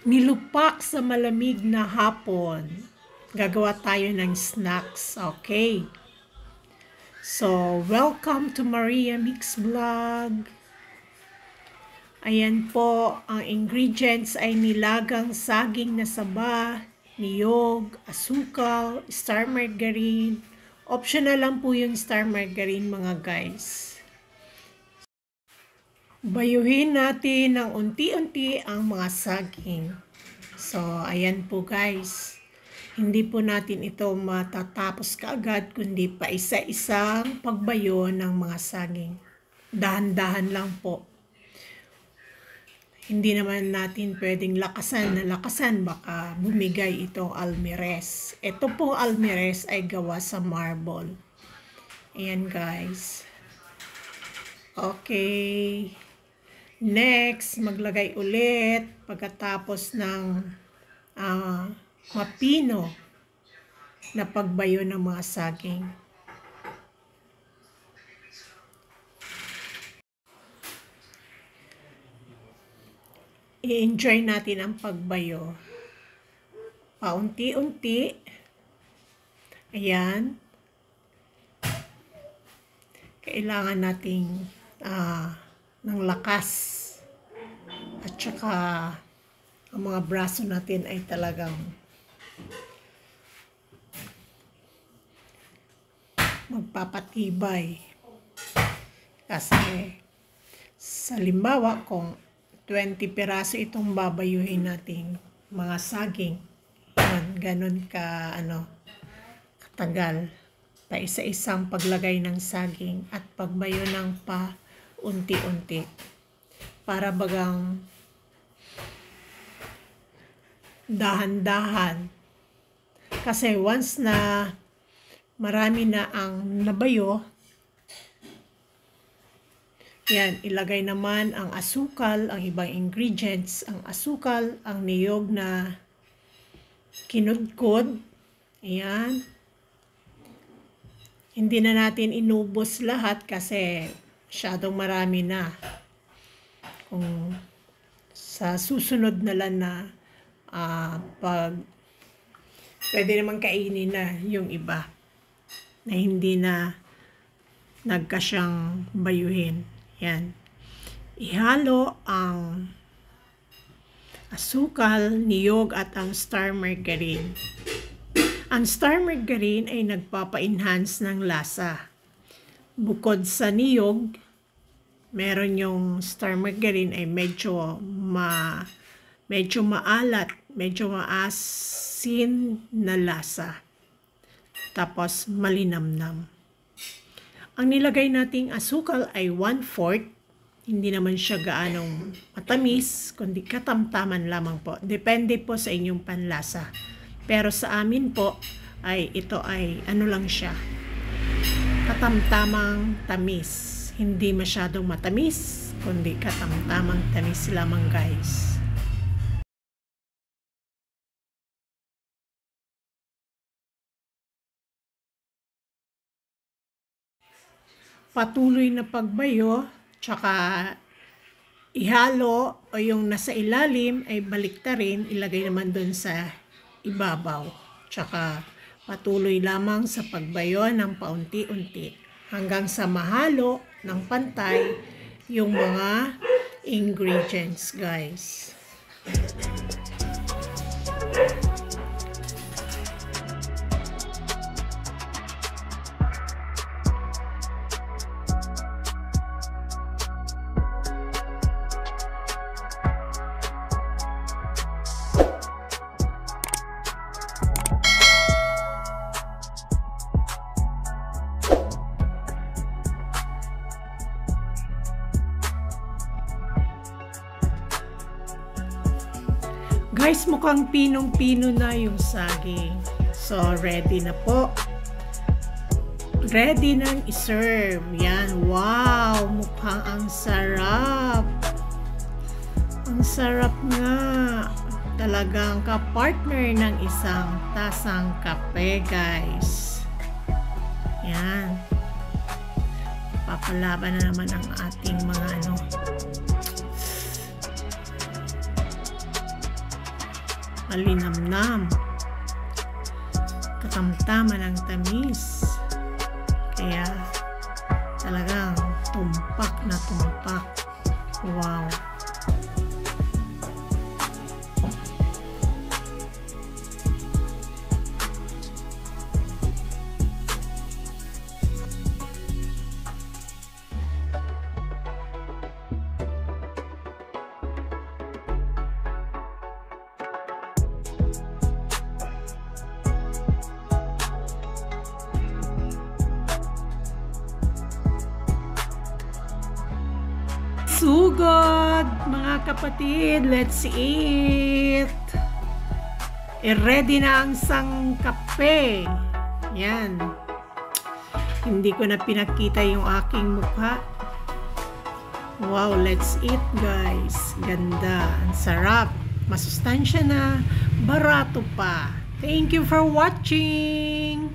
Nilupak sa malamig na hapon. Gagawa tayo ng snacks, okay? So, welcome to Maria Mix Vlog. Ayan po, ang ingredients ay nilagang saging na saba, niyog, asukal, star margarine. Optional lang po yung star margarine mga guys. Bayuhin natin ng unti-unti ang mga saging. So, ayan po guys. Hindi po natin ito matatapos kaagad, kundi pa isa-isang pagbayo ng mga saging. Dahan-dahan lang po. Hindi naman natin pwedeng lakasan, baka bumigay itong almirez. Ito pong almirez ay gawa sa marble. Ayan guys. Okay. Next, maglagay ulit pagkatapos ng mapino na pagbayo ng mga saging. I-enjoy natin ang pagbayo. Paunti-unti. Ayan. Kailangan nating ng lakas. At saka ang mga braso natin ay talagang magpapatibay. Kasi sa limbawa kung 20 piraso itong babayuhin nating mga saging. Yan, ganun katagal. Pa isa-isang paglagay ng saging at pagbayo ng unti-unti. Para bagang dahan-dahan. Kasi once na marami na ang nabayo, yan, ilagay naman ang asukal, ang ibang ingredients, ang asukal, ang niyog na kinudkod. Ayan. Hindi na natin inubos lahat kasi masyadong marami na. Kung sa susunod na lang na pwede naman kainin na yung iba na hindi na nagkasyang bayuhin. Yan. Ihalo ang asukal, niyog at ang star margarine. Ang star margarine ay nagpapa-enhance ng lasa. Bukod sa niyog, meron yung star margarine ay medyo maalat, medyo maasin na lasa. Tapos malinamnam. Ang nilagay nating asukal ay 1/4. Hindi naman siya gaanong matamis, kundi katamtaman lamang po. Depende po sa inyong panlasa. Pero sa amin po, ito ay lang siya. Katamtamang tamis. Hindi masyadong matamis, kundi katamtamang tamis lamang guys. Patuloy na pagbayo, tsaka ihalo o yung nasa ilalim ay baliktarin, ilagay naman doon sa ibabaw. Tsaka patuloy lamang sa pagbayo ng paunti-unti hanggang sa mahalo ng pantay yung mga ingredients guys. Guys, mukhang pinong-pino na yung saging. So, ready na po. Ready nang i-serve. Yan. Wow! Mukhang ang sarap. Ang sarap nga. Talagang ka-partner ng isang tasang kape, guys. Yan. Papalaban na naman ang ating mga malinamnam, katamtaman ang tamis. Kaya talagang tumpak na tumpak. Wow! Sugod, mga kapatid, let's eat. Ready na ang sangkape. Yan. Hindi ko na pinakita yung aking mukha. Wow, let's eat guys. Ganda, ang sarap. Masustansya na, barato pa. Thank you for watching.